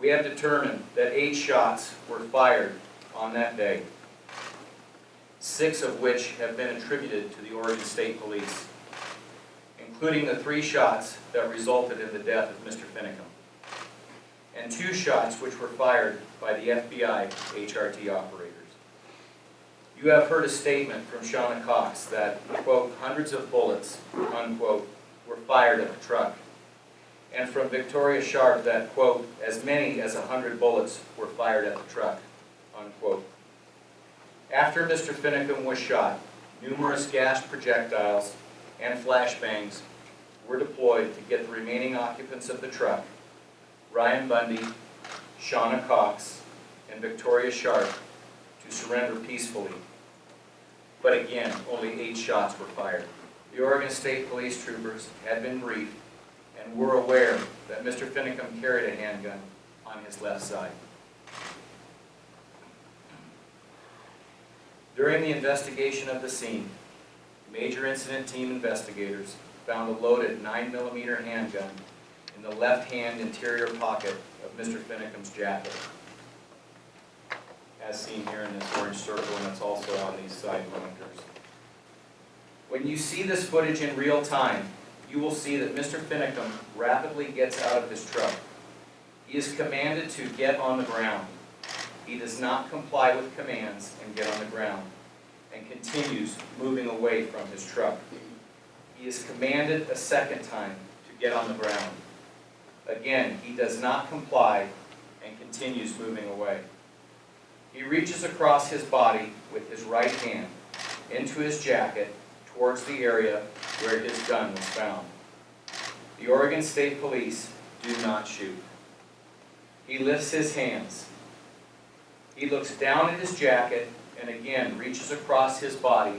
We have determined that 8 shots were fired on that day, 6 of which have been attributed to the Oregon State Police, including the 3 shots that resulted in the death of Mr. Finicum, and 2 shots which were fired by the FBI HRT operators. You have heard a statement from Shauna Cox that, quote, hundreds of bullets, unquote, were fired at the truck, and from Victoria Sharp that, quote, as many as 100 bullets were fired at the truck, unquote. After Mr. Finicum was shot, numerous gas projectiles and flashbangs were deployed to get the remaining occupants of the truck, Ryan Bundy, Shauna Cox, and Victoria Sharp, to surrender peacefully. But again, only 8 shots were fired. The Oregon State Police troopers had been briefed and were aware that Mr. Finicum carried a handgun on his left side. During the investigation of the scene, Major Incident Team investigators found a loaded 9mm handgun in the left-hand interior pocket of Mr. Finicum's jacket, as seen here in this orange circle, and it's also on these side monitors. When you see this footage in real time, you will see that Mr. Finicum rapidly gets out of his truck. He is commanded to get on the ground. He does not comply with commands and get on the ground, and continues moving away from his truck. He is commanded a second time to get on the ground. Again, he does not comply and continues moving away. He reaches across his body with his right hand into his jacket towards the area where his gun was found. The Oregon State Police do not shoot. He lifts his hands. He looks down at his jacket and again reaches across his body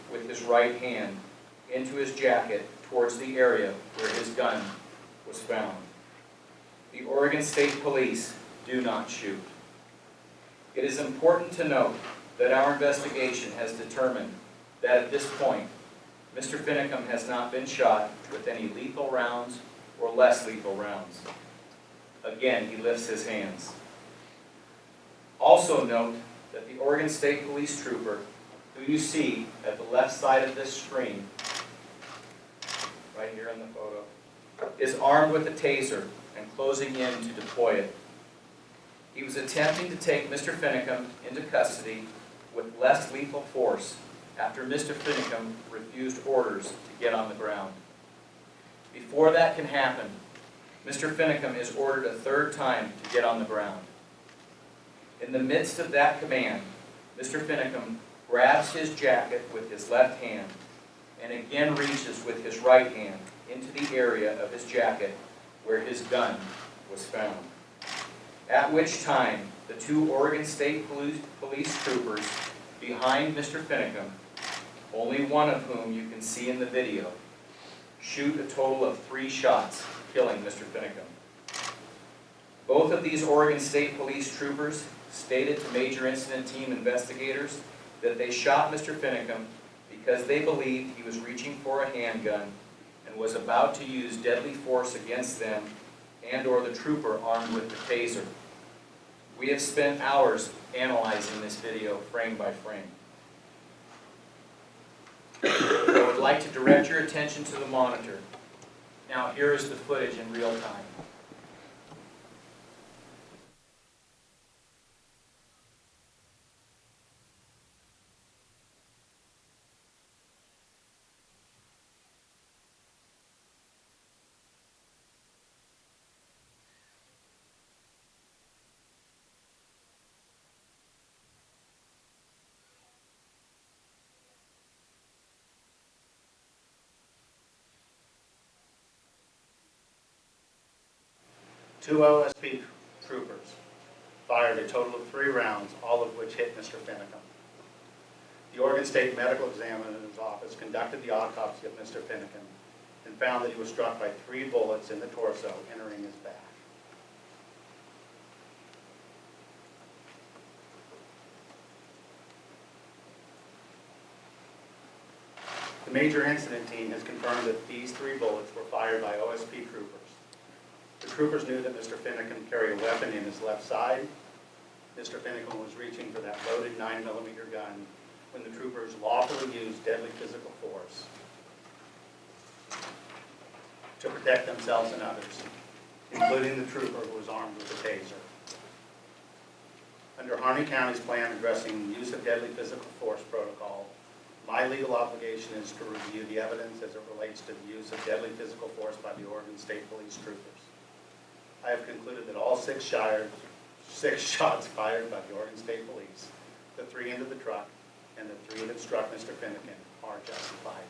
with his right hand into his jacket towards the area where his gun was found. The Oregon State Police do not shoot. It is important to note that our investigation has determined that at this point, Mr. Finicum has not been shot with any lethal rounds or less lethal rounds. Again, he lifts his hands. Also note that the Oregon State Police trooper, who you see at the left side of this screen, right here in the photo, is armed with a taser and closing in to deploy it. He was attempting to take Mr. Finicum into custody with less lethal force after Mr. Finicum refused orders to get on the ground. Before that can happen, Mr. Finicum is ordered a third time to get on the ground. In the midst of that command, Mr. Finicum grabs his jacket with his left hand and again reaches with his right hand into the area of his jacket where his gun was found. At which time, the 2 Oregon State Police troopers behind Mr. Finicum, only one of whom you can see in the video, shoot a total of 3 shots, killing Mr. Finicum. Both of these Oregon State Police troopers stated to Major Incident Team investigators that they shot Mr. Finicum because they believed he was reaching for a handgun and was about to use deadly force against them and or the trooper armed with the taser. We have spent hours analyzing this video frame by frame. I would like to direct your attention to the monitor. Now here is the footage in real time. Two OSP troopers fired a total of 3 rounds, all of which hit Mr. Finicum. The Oregon State Medical Examiner's Office conducted the autopsy of Mr. Finicum and found that he was struck by 3 bullets in the torso, entering his back. The Major Incident Team has confirmed that these 3 bullets were fired by OSP troopers. The troopers knew that Mr. Finicum carried a weapon in his left side. Mr. Finicum was reaching for that loaded 9mm gun when the troopers lawfully used deadly physical force to protect themselves and others, including the trooper who was armed with a taser. Under Harney County's plan addressing the use of deadly physical force protocol, my legal obligation is to review the evidence as it relates to the use of deadly physical force by the Oregon State Police troopers. I have concluded that all six shots fired by the Oregon State Police, the 3 into the truck and the 3 that struck Mr. Finicum, are justified.